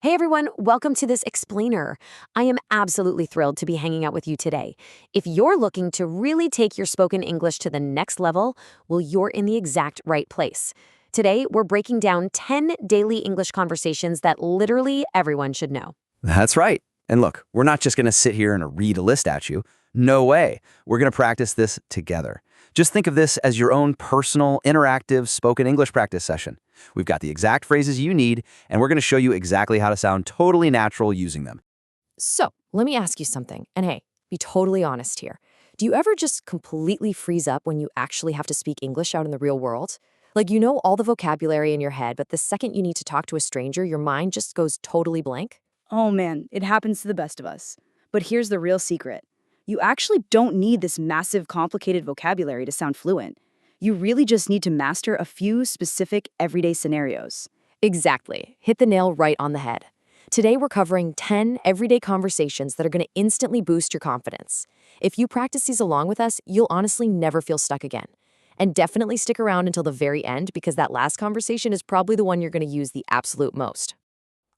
Hey everyone, welcome to this explainer. I am absolutely thrilled to be hanging out with you today. If you're looking to really take your spoken English to the next level, well, you're in the exact right place. Today, we're breaking down 10 daily English conversations that literally everyone should know. That's right. And look, we're not just going to sit here and read a list at you. No way. We're going to practice this together. Just think of this as your own personal, interactive spoken English practice session. We've got the exact phrases you need, and we're going to show you exactly how to sound totally natural using them. So, let me ask you something. And hey, be totally honest here. Do you ever just completely freeze up when you actually have to speak English out in the real world? Like you know all the vocabulary in your head, but the second you need to talk to a stranger, your mind just goes totally blank? Oh man, it happens to the best of us. But here's the real secret. You actually don't need this massive, complicated vocabulary to sound fluent. You really just need to master a few specific everyday scenarios. Exactly. Hit the nail right on the head. Today, we're covering 10 everyday conversations that are going to instantly boost your confidence. If you practice these along with us, you'll honestly never feel stuck again. And definitely stick around until the very end because that last conversation is probably the one you're going to use the absolute most.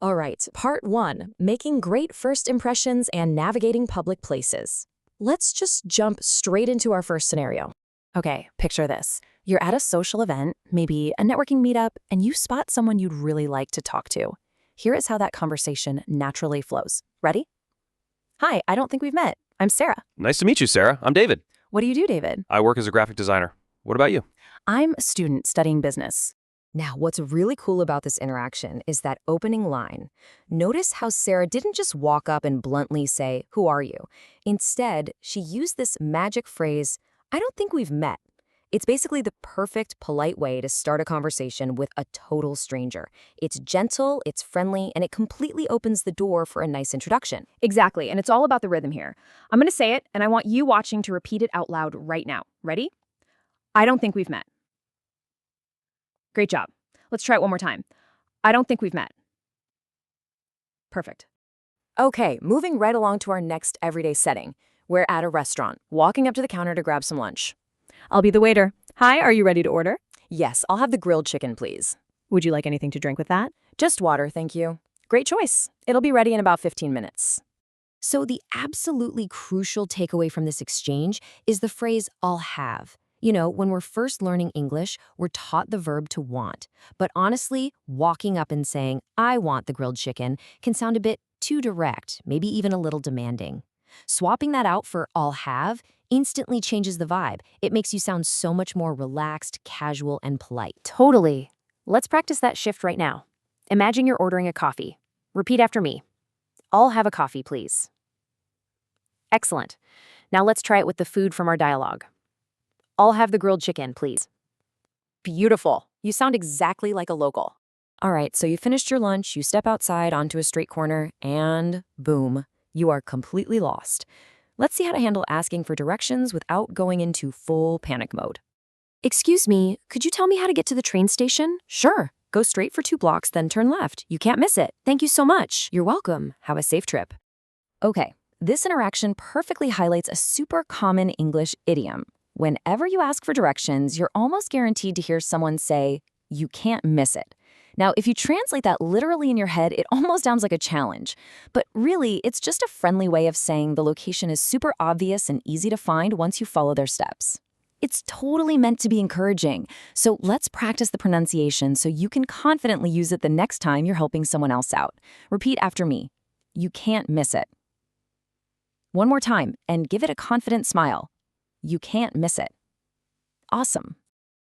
All right, part 1, making great first impressions and navigating public places. Let's just jump straight into our first scenario. Okay, picture this. You're at a social event, maybe a networking meetup, and you spot someone you'd really like to talk to. Here is how that conversation naturally flows. Ready? Hi, I don't think we've met. I'm Sarah. Nice to meet you, Sarah. I'm David. What do you do, David? I work as a graphic designer. What about you? I'm a student studying business. Now, what's really cool about this interaction is that opening line. Notice how Sarah didn't just walk up and bluntly say, "Who are you?" Instead, she used this magic phrase, "I don't think we've met." It's basically the perfect, polite way to start a conversation with a total stranger. It's gentle, it's friendly, and it completely opens the door for a nice introduction. Exactly, and it's all about the rhythm here. I'm going to say it, and I want you watching to repeat it out loud right now. Ready? I don't think we've met. Great job. Let's try it one more time. I don't think we've met. Perfect. Okay, moving right along to our next everyday setting. We're at a restaurant, walking up to the counter to grab some lunch. I'll be the waiter. Hi, are you ready to order? Yes, I'll have the grilled chicken, please. Would you like anything to drink with that? Just water, thank you. Great choice. It'll be ready in about 15 minutes. So the absolutely crucial takeaway from this exchange is the phrase, "I'll have." You know, when we're first learning English, we're taught the verb to want. But honestly, walking up and saying, "I want the grilled chicken," can sound a bit too direct, maybe even a little demanding. Swapping that out for "I'll have" instantly changes the vibe. It makes you sound so much more relaxed, casual, and polite. Totally. Let's practice that shift right now. Imagine you're ordering a coffee. Repeat after me. "I'll have a coffee, please." Excellent. Now let's try it with the food from our dialogue. "I'll have the grilled chicken, please." Beautiful. You sound exactly like a local. All right, so you finished your lunch, you step outside onto a street corner, and boom, you are completely lost. Let's see how to handle asking for directions without going into full panic mode. "Excuse me, could you tell me how to get to the train station?" "Sure. Go straight for 2 blocks, then turn left. You can't miss it." "Thank you so much." "You're welcome. Have a safe trip." Okay, this interaction perfectly highlights a super common English idiom. Whenever you ask for directions, you're almost guaranteed to hear someone say, "You can't miss it." Now, if you translate that literally in your head, it almost sounds like a challenge. But really, it's just a friendly way of saying the location is super obvious and easy to find once you follow their steps. It's totally meant to be encouraging. So let's practice the pronunciation so you can confidently use it the next time you're helping someone else out. Repeat after me. You can't miss it. One more time, and give it a confident smile. You can't miss it. Awesome.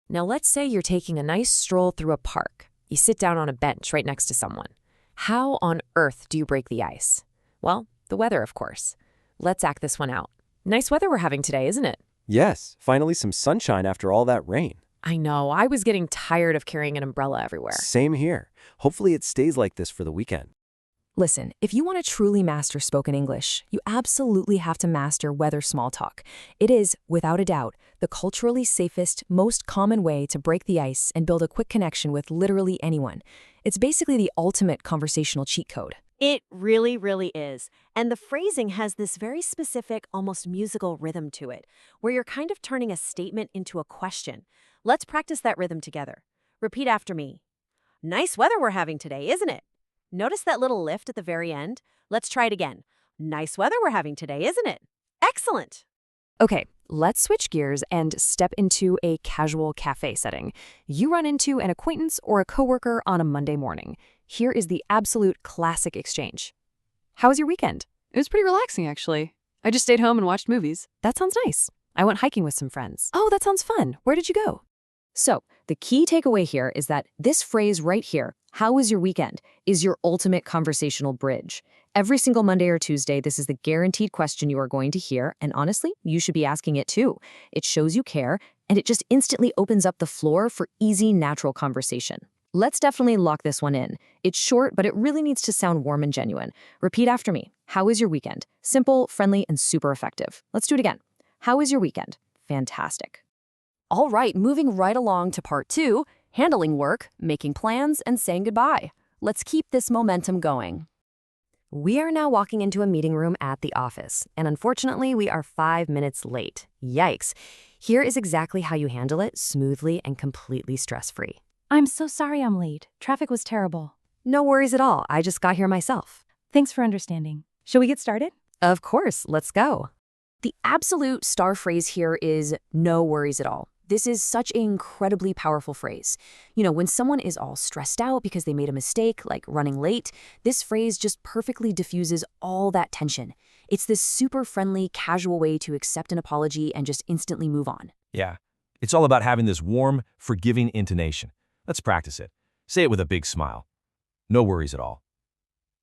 Now let's say you're taking a nice stroll through a park. You sit down on a bench right next to someone. How on earth do you break the ice? Well, the weather, of course. Let's act this one out. Nice weather we're having today, isn't it? Yes, finally some sunshine after all that rain. I know, I was getting tired of carrying an umbrella everywhere. Same here. Hopefully it stays like this for the weekend. Listen, if you want to truly master spoken English, you absolutely have to master weather small talk. It is, without a doubt, the culturally safest, most common way to break the ice and build a quick connection with literally anyone. It's basically the ultimate conversational cheat code. It really, really is. And the phrasing has this very specific, almost musical rhythm to it, where you're kind of turning a statement into a question. Let's practice that rhythm together. Repeat after me. Nice weather we're having today, isn't it? Notice that little lift at the very end? Let's try it again. Nice weather we're having today, isn't it? Excellent. Okay, let's switch gears and step into a casual cafe setting. You run into an acquaintance or a coworker on a Monday morning. Here is the absolute classic exchange. How was your weekend? It was pretty relaxing, actually. I just stayed home and watched movies. That sounds nice. I went hiking with some friends. Oh, that sounds fun. Where did you go? So, the key takeaway here is that this phrase right here, how was your weekend, is your ultimate conversational bridge. Every single Monday or Tuesday, this is the guaranteed question you are going to hear, and honestly, you should be asking it too. It shows you care, and it just instantly opens up the floor for easy, natural conversation. Let's definitely lock this one in. It's short, but it really needs to sound warm and genuine. Repeat after me. How was your weekend? Simple, friendly, and super effective. Let's do it again. How was your weekend? Fantastic. All right, moving right along to part 2, handling work, making plans, and saying goodbye. Let's keep this momentum going. We are now walking into a meeting room at the office, and unfortunately, we are 5 minutes late. Yikes. Here is exactly how you handle it smoothly and completely stress-free. I'm so sorry I'm late. Traffic was terrible. No worries at all. I just got here myself. Thanks for understanding. Shall we get started? Of course, let's go. The absolute star phrase here is no worries at all. This is such an incredibly powerful phrase. You know, when someone is all stressed out because they made a mistake, like running late, this phrase just perfectly diffuses all that tension. It's this super friendly, casual way to accept an apology and just instantly move on. Yeah, it's all about having this warm, forgiving intonation. Let's practice it. Say it with a big smile. No worries at all.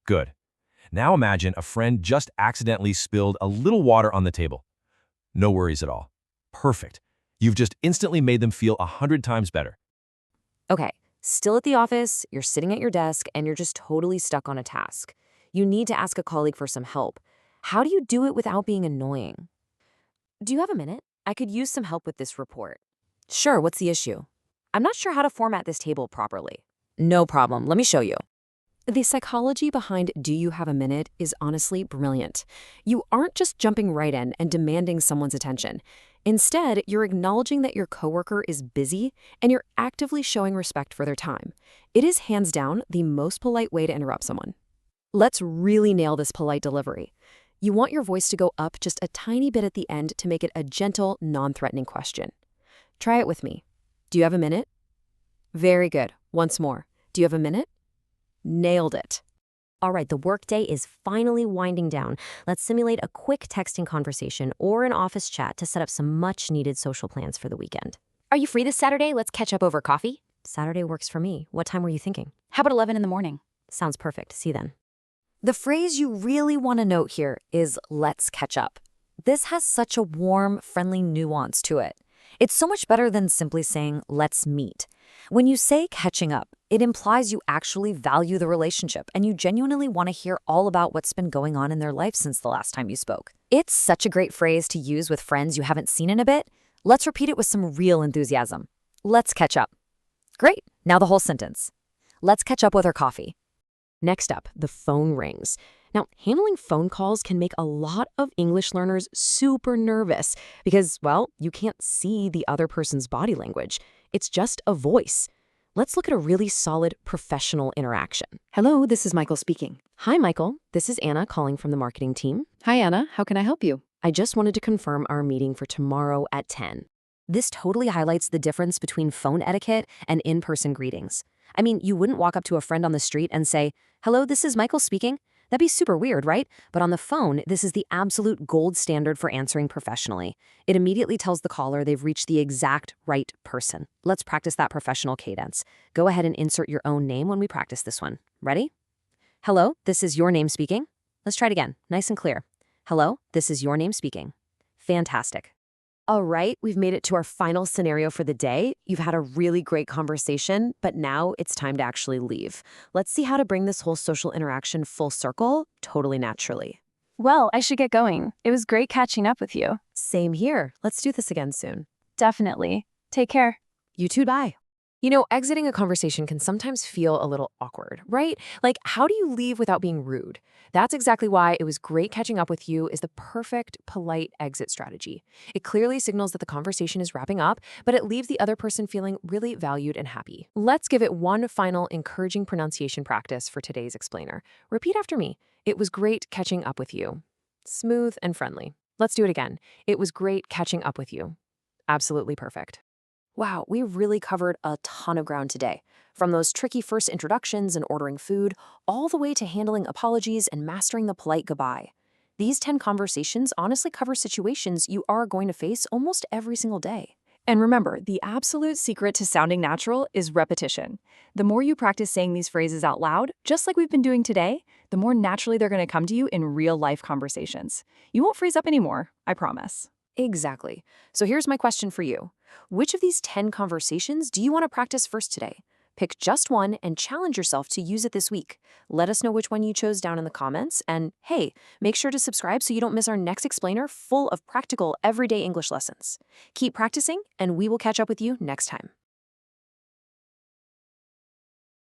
Good. Now imagine a friend just accidentally spilled a little water on the table. No worries at all. Perfect. You've just instantly made them feel 100 times better. Okay, still at the office, you're sitting at your desk, and you're just totally stuck on a task. You need to ask a colleague for some help. How do you do it without being annoying? Do you have a minute? I could use some help with this report. Sure, what's the issue? I'm not sure how to format this table properly. No problem, let me show you. The psychology behind do you have a minute is honestly brilliant. You aren't just jumping right in and demanding someone's attention. Instead, you're acknowledging that your coworker is busy and you're actively showing respect for their time. It is hands down the most polite way to interrupt someone. Let's really nail this polite delivery. You want your voice to go up just a tiny bit at the end to make it a gentle, non-threatening question. Try it with me. Do you have a minute? Very good. Once more. Do you have a minute? Nailed it. All right, the workday is finally winding down. Let's simulate a quick texting conversation or an office chat to set up some much-needed social plans for the weekend. Are you free this Saturday? Let's catch up over coffee. Saturday works for me. What time were you thinking? How about 11 in the morning? Sounds perfect. See you then. The phrase you really want to note here is let's catch up. This has such a warm, friendly nuance to it. It's so much better than simply saying let's meet. When you say catching up, it implies you actually value the relationship and you genuinely want to hear all about what's been going on in their life since the last time you spoke. It's such a great phrase to use with friends you haven't seen in a bit. Let's repeat it with some real enthusiasm. Let's catch up. Great. Now the whole sentence. Let's catch up with our coffee. Next up, the phone rings. Now, handling phone calls can make a lot of English learners super nervous because, well, you can't see the other person's body language. It's just a voice. Let's look at a really solid professional interaction. Hello, this is Michael speaking. Hi, Michael. This is Anna calling from the marketing team. Hi, Anna. How can I help you? I just wanted to confirm our meeting for tomorrow at 10. This totally highlights the difference between phone etiquette and in-person greetings. I mean, you wouldn't walk up to a friend on the street and say, "Hello, this is Michael speaking." That'd be super weird, right? But on the phone, this is the absolute gold standard for answering professionally. It immediately tells the caller they've reached the exact right person. Let's practice that professional cadence. Go ahead and insert your own name when we practice this one. Ready? Hello, this is your name speaking. Let's try it again, nice and clear. Hello, this is your name speaking. Fantastic. All right, we've made it to our final scenario for the day. You've had a really great conversation, but now it's time to actually leave. Let's see how to bring this whole social interaction full circle, totally naturally. Well, I should get going. It was great catching up with you. Same here. Let's do this again soon. Definitely. Take care. You too, bye. You know, exiting a conversation can sometimes feel a little awkward, right? Like, how do you leave without being rude? That's exactly why it was great catching up with you is the perfect, polite exit strategy. It clearly signals that the conversation is wrapping up, but it leaves the other person feeling really valued and happy. Let's give it one final encouraging pronunciation practice for today's explainer. Repeat after me. It was great catching up with you. Smooth and friendly. Let's do it again. It was great catching up with you. Absolutely perfect. Wow, we really covered a ton of ground today. From those tricky first introductions and ordering food, all the way to handling apologies and mastering the polite goodbye. These 10 conversations honestly cover situations you are going to face almost every single day. And remember, the absolute secret to sounding natural is repetition. The more you practice saying these phrases out loud, just like we've been doing today, the more naturally they're going to come to you in real-life conversations. You won't freeze up anymore, I promise. Exactly. So here's my question for you. Which of these 10 conversations do you want to practice first today? Pick just one and challenge yourself to use it this week. Let us know which one you chose down in the comments. And hey, make sure to subscribe so you don't miss our next explainer full of practical, everyday English lessons. Keep practicing, and we will catch up with you next time.